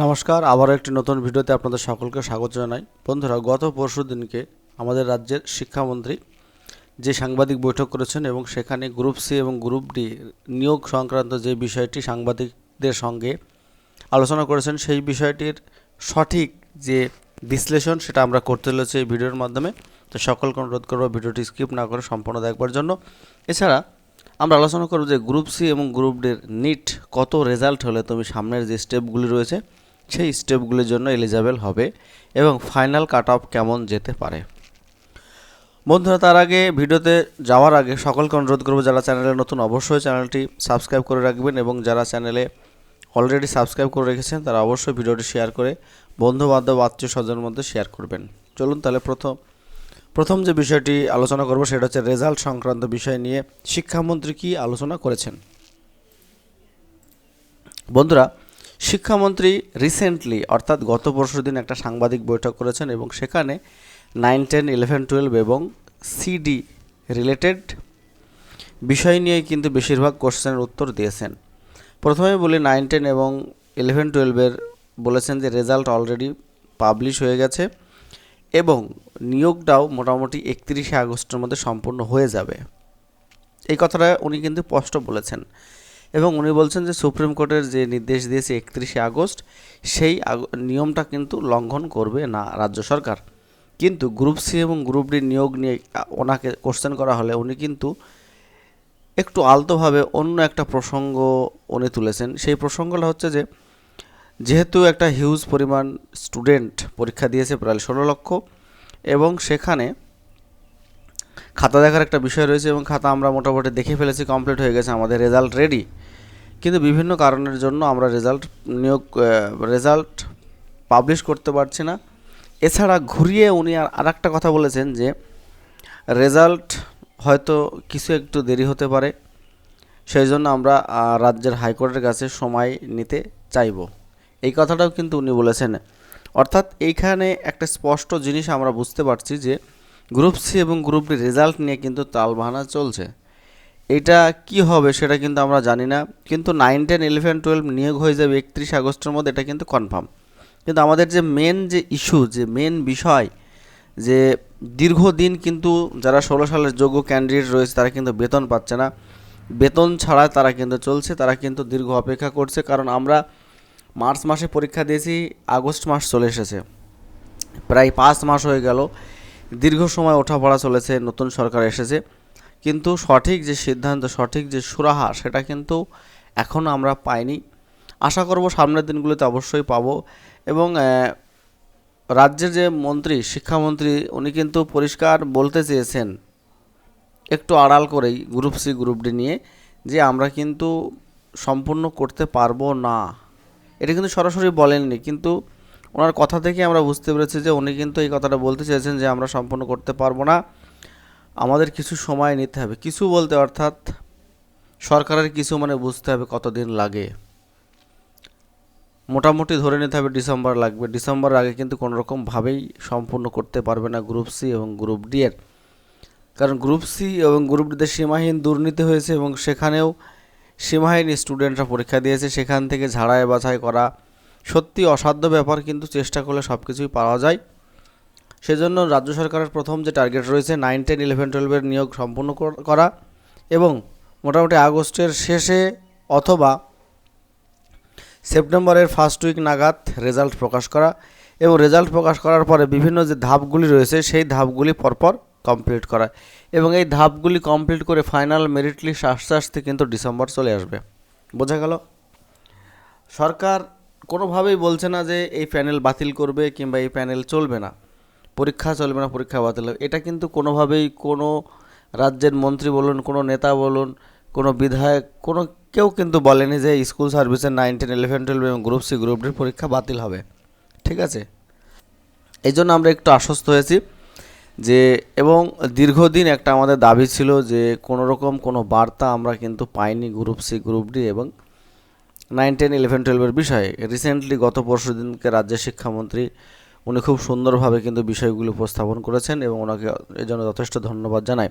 নমস্কার, আবারও একটি নতুন ভিডিওতে আপনাদের সকলকে স্বাগত জানাই। বন্ধুরা, গত পরশু দিনকে আমাদের রাজ্যের শিক্ষামন্ত্রী যে সাংবাদিক বৈঠক করেছেন এবং সেখানে গ্রুপ সি এবং গ্রুপ ডি নিয়োগ সংক্রান্ত যে বিষয়টি সাংবাদিকদের সঙ্গে আলোচনা করেছেন, সেই বিষয়টির সঠিক যে বিশ্লেষণ সেটা আমরা করতে চলেছি এই ভিডিওর মাধ্যমে। তো সকলকে অনুরোধ করবো ভিডিওটি স্কিপ না করে সম্পূর্ণ দেখবার জন্য। এছাড়া আমরা আলোচনা করব যে গ্রুপ সি এবং গ্রুপ ডির নিট কত রেজাল্ট হলে তুমি সামনের যে স্টেপগুলি রয়েছে সেই স্টেপগুলির জন্য এলিজিবল হবে এবং ফাইনাল কাট অফ কেমন যেতে পারে। বন্ধুরা, তার আগে ভিডিওতে যাওয়ার আগে সকলকে অনুরোধ করব, যারা চ্যানেলে নতুন অবশ্যই চ্যানেলটি সাবস্ক্রাইব করে রাখবেন এবং যারা চ্যানেলে অলরেডি সাবস্ক্রাইব করে রেখেছেন তারা অবশ্যই ভিডিওটি শেয়ার করে বন্ধুবান্ধব আত্মীয় স্বজনের মধ্যে শেয়ার করবেন। চলুন তাহলে প্রথম যে বিষয়টি আলোচনা করব সেটা হচ্ছে রেজাল্ট সংক্রান্ত বিষয় নিয়ে শিক্ষামন্ত্রী কি আলোচনা করেছেন। বন্ধুরা, শিক্ষামন্ত্রী রিসেন্টলি অর্থাৎ গত পরশুদিন একটা সাংবাদিক বৈঠক করেছেন এবং সেখানে 9, 10, 11, 12 এবং সিডি রিলেটেড বিষয় নিয়ে কিন্তু বেশিরভাগ কোশ্চেনের উত্তর দিয়েছেন। প্রথমে বলি 9, 10 এবং 11, 12-এর বলেছেন যে রেজাল্ট অলরেডি পাবলিশ হয়ে গেছে এবং নিয়োগটাও মোটামুটি 31শে আগস্টের মধ্যে সম্পূর্ণ হয়ে যাবে। এই কথাটা উনি কিন্তু স্পষ্ট বলেছেন এবং উনি বলছেন যে সুপ্রিম কোর্টের যে নির্দেশ দিয়েছে 31শে আগস্ট সেই নিয়মটা কিন্তু লঙ্ঘন করবে না রাজ্য সরকার। কিন্তু গ্রুপ সি এবং গ্রুপ ডি নিয়োগ নিয়ে ওনাকে কোশ্চেন করা হলে উনি কিন্তু একটু আলতোভাবে অন্য একটা প্রসঙ্গ উনি তুলেছেন। সেই প্রসঙ্গটা হচ্ছে যে যেহেতু একটা হিউজ পরিমাণ স্টুডেন্ট পরীক্ষা দিয়েছে, প্রায় 16 লক্ষ, এবং সেখানে খাতা দেখার একটা বিষয় রয়েছে এবং খাতা আমরা মোটামুটি দেখে ফেলেছি, কমপ্লিট হয়ে গেছে, আমাদের রেজাল্ট রেডি। কিন্তু বিভিন্ন কারণের জন্য আমরা রেজাল্ট পাবলিশ করতে পারছি না। এছাড়া ঘুরিয়ে উনি আর একটা কথা বলেছেন যে রেজাল্ট হয়তো কিছু একটু দেরি হতে পারে, সেই জন্য আমরা রাজ্যের হাইকোর্টের কাছে সময় নিতে চাইব। এই কথাটাও কিন্তু উনি বলেছেন। অর্থাৎ এইখানে একটা স্পষ্ট জিনিস আমরা বুঝতে পারছি যে গ্রুপ সি এবং গ্রুপ ডি রেজাল্ট নিয়ে কিন্তু তালবাহানা চলছে। এটা কি হবে সেটা কিন্তু আমরা জানি না, কিন্তু 9, 10, 11, 12 নিয়োগ হয়ে যাবে 31 আগস্টের মধ্যে, এটা কিন্তু কনফার্ম। কিন্তু আমাদের যে মেন যে ইস্যু, যে মেন বিষয়, যে দীর্ঘদিন কিন্তু যারা 16 সালের যোগ্য ক্যান্ডিডেট রয়েছে তারা কিন্তু বেতন পাচ্ছে না, বেতন ছাড়া তারা কিন্তু চলছে, তারা কিন্তু দীর্ঘ অপেক্ষা করছে। কারণ আমরা মার্চ মাসে পরীক্ষা দিয়েছি, আগস্ট মাস চলে এসেছে, প্রায় 5 মাস হয়ে গেল, দীর্ঘ সময় ওঠাপড়া চলেছে, নতুন সরকার এসেছে, কিন্তু সঠিক যে সিদ্ধান্ত, সঠিক যে সুরাহা সেটা কিন্তু এখনও আমরা পাইনি। আশা করব সামনের দিনগুলোতে অবশ্যই পাবো। এবং রাজ্যের যে শিক্ষামন্ত্রী উনি কিন্তু পরিষ্কার বলতে চেয়েছেন, একটু আড়াল করেই গ্রুপ সি গ্রুপ ডি নিয়ে, যে আমরা কিন্তু সম্পূর্ণ করতে পারবো না, এটা কিন্তু সরাসরি বলেননি, কিন্তু ওনার কথা থেকে আমরা বুঝতে পেরেছি যে উনি কিন্তু এই কথাটা বলতে চেয়েছেন যে আমরা সম্পূর্ণ করতে পারবো না, আমাদের কিছু সময় নিতে হবে। কিছু বলতে অর্থাৎ সরকারের কিছু বুঝতে হবে কতদিন লাগে, মোটামুটি ধরে নিতে হবে ডিসেম্বর লাগবে। ডিসেম্বর আগে কিন্তু কোনোরকমভাবেই সম্পূর্ণ করতে পারবে না গ্রুপ সি এবং গ্রুপ ডি এর, কারণ গ্রুপ সি এবং গ্রুপ ডিতে সীমাহীন দুর্নীতি হয়েছে এবং সেখানেও সীমাহীন স্টুডেন্টরা পরীক্ষা দিয়েছে, সেখান থেকে ঝাড়াই বাছাই করা সত্যি অসাধ্য ব্যাপার, কিন্তু চেষ্টা করলে সব কিছুই পাওয়া যায়। সেজন্য রাজ্য সরকারের প্রথম যে টার্গেট রয়েছে 9, 10, 11, 12-এর নিয়োগ সম্পূর্ণ করা এবং মোটামুটি আগস্টের শেষে অথবা সেপ্টেম্বরের ফার্স্ট উইক নাগাদ রেজাল্ট প্রকাশ করা এবং রেজাল্ট প্রকাশ করার পরে বিভিন্ন যে ধাপগুলি রয়েছে সেই ধাপগুলি পরপর কমপ্লিট করা এবং এই ধাপগুলি কমপ্লিট করে ফাইনাল মেরিট লিস্ট আস্তে আস্তে কিন্তু ডিসেম্বর চলে আসবে। বোঝা গেল? সরকার কোনোভাবেই বলছে না যে এই প্যানেল বাতিল করবে কিংবা এই প্যানেল চলবে না, পরীক্ষা চলবে না, পরীক্ষা বাতিল হবে, এটা কিন্তু কোনোভাবেই কোনো রাজ্যের মন্ত্রী বলুন, কোনো নেতা বলুন, কোনো বিধায়ক, কেউ কিন্তু বলেনি যে স্কুল সার্ভিসের 9, 10, 11, 12 এবং গ্রুপ সি গ্রুপ ডির পরীক্ষা বাতিল হবে। ঠিক আছে, এই জন্য আমরা একটু আশ্বস্ত হয়েছি যে, এবং দীর্ঘদিন একটা আমাদের দাবি ছিল যে কোনো বার্তা আমরা কিন্তু পাইনি গ্রুপ সি গ্রুপ ডি এবং 9, 10, 11, 12-এর বিষয়ে। রিসেন্টলি গত পরশু দিনকে রাজ্যের শিক্ষামন্ত্রী উনি খুব সুন্দরভাবে কিন্তু বিষয়গুলো উপস্থাপন করেছেন এবং ওনাকে এই জন্য যথেষ্ট ধন্যবাদ জানাই।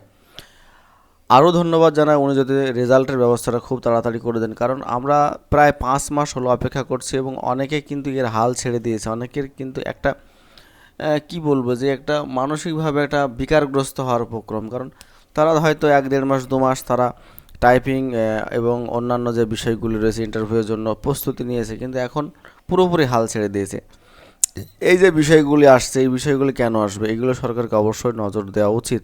আরও ধন্যবাদ জানাই উনি যদি রেজাল্টের ব্যবস্থাটা খুব তাড়াতাড়ি করে দেন, কারণ আমরা প্রায় 5 মাস হলো অপেক্ষা করছি এবং অনেকে কিন্তু এর হাল ছেড়ে দিয়েছে। অনেকের কিন্তু একটা কি বলবো যে একটা মানসিকভাবে একটা বিকারগ্রস্ত হওয়ার উপক্রম, কারণ তারা হয়তো 1-1.5 মাস 2 মাস তারা টাইপিং এবং অন্যান্য যে বিষয়গুলি রয়েছে ইন্টারভিউয়ের জন্য প্রস্তুতি নিয়েছে, কিন্তু এখন পুরোপুরি হাল ছেড়ে দিয়েছে। এই যে বিষয়গুলি আসছে, এই বিষয়গুলি কেন আসবে, এগুলো সরকারকে অবশ্যই নজর দেওয়া উচিত।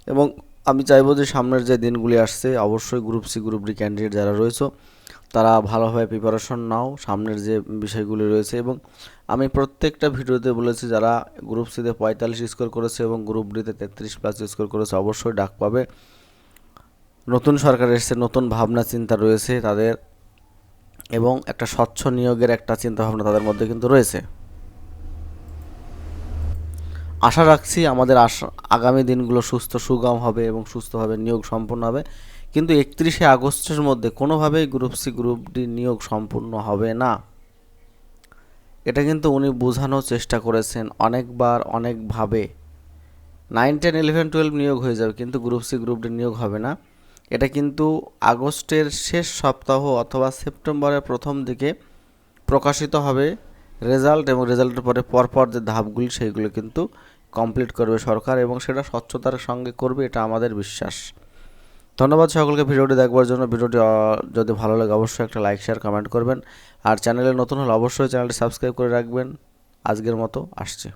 এবং আমি চাইবো যে সামনের যে দিনগুলি আসছে অবশ্যই group C group D candidate যারা রয়েছে তারা ভালোভাবে প্রিপারেশন নাও সামনের যে বিষয়গুলি রয়েছে। এবং আমি প্রত্যেকটা ভিডিওতে বলেছি যারা গ্রুপ সিতে 45 স্কোর করেছে এবং গ্রুপ ডিতে 33+ স্কোর করেছে অবশ্যই ডাক পাবে। নতুন সরকার এসেছে, নতুন ভাবনা চিন্তা রয়েছে তাদের এবং একটা স্বচ্ছ নিয়োগের একটা চিন্তাভাবনা তাদের মধ্যে কিন্তু রয়েছে। আশা রাখছি আমাদের আগামী দিনগুলো সুস্থ সুগম হবে এবং সুস্থভাবে নিয়োগ সম্পন্ন হবে, কিন্তু 31শে আগস্টের মধ্যে কোনোভাবেই গ্রুপ সি গ্রুপ ডি নিয়োগ সম্পূর্ণ হবে না। এটা কিন্তু উনি বোঝানোর চেষ্টা করেছেন অনেকবার অনেকভাবে। 9, 10, 11, 12 নিয়োগ হয়ে যাবে, কিন্তু গ্রুপ সি গ্রুপ ডি নিয়োগ হবে না। এটা কিন্তু আগস্টের শেষ সপ্তাহ অথবা সেপ্টেম্বরের প্রথম দিকে প্রকাশিত হবে রেজাল্ট, এবং রেজাল্টের পরে পরপর যে ধাপগুলি সেইগুলো কিন্তু কমপ্লিট করবে সরকার এবং সেটা স্বচ্ছতার সঙ্গে করবে, এটা আমাদের বিশ্বাস। ধন্যবাদ সকলকে ভিডিওটি দেখবার জন্য। ভিডিওটি যদি ভালো লাগে অবশ্যই একটা লাইক শেয়ার কমেন্ট করবেন, আর চ্যানেলে নতুন হলে অবশ্যই চ্যানেলটি সাবস্ক্রাইব করে রাখবেন। আজকের মতো আসছে।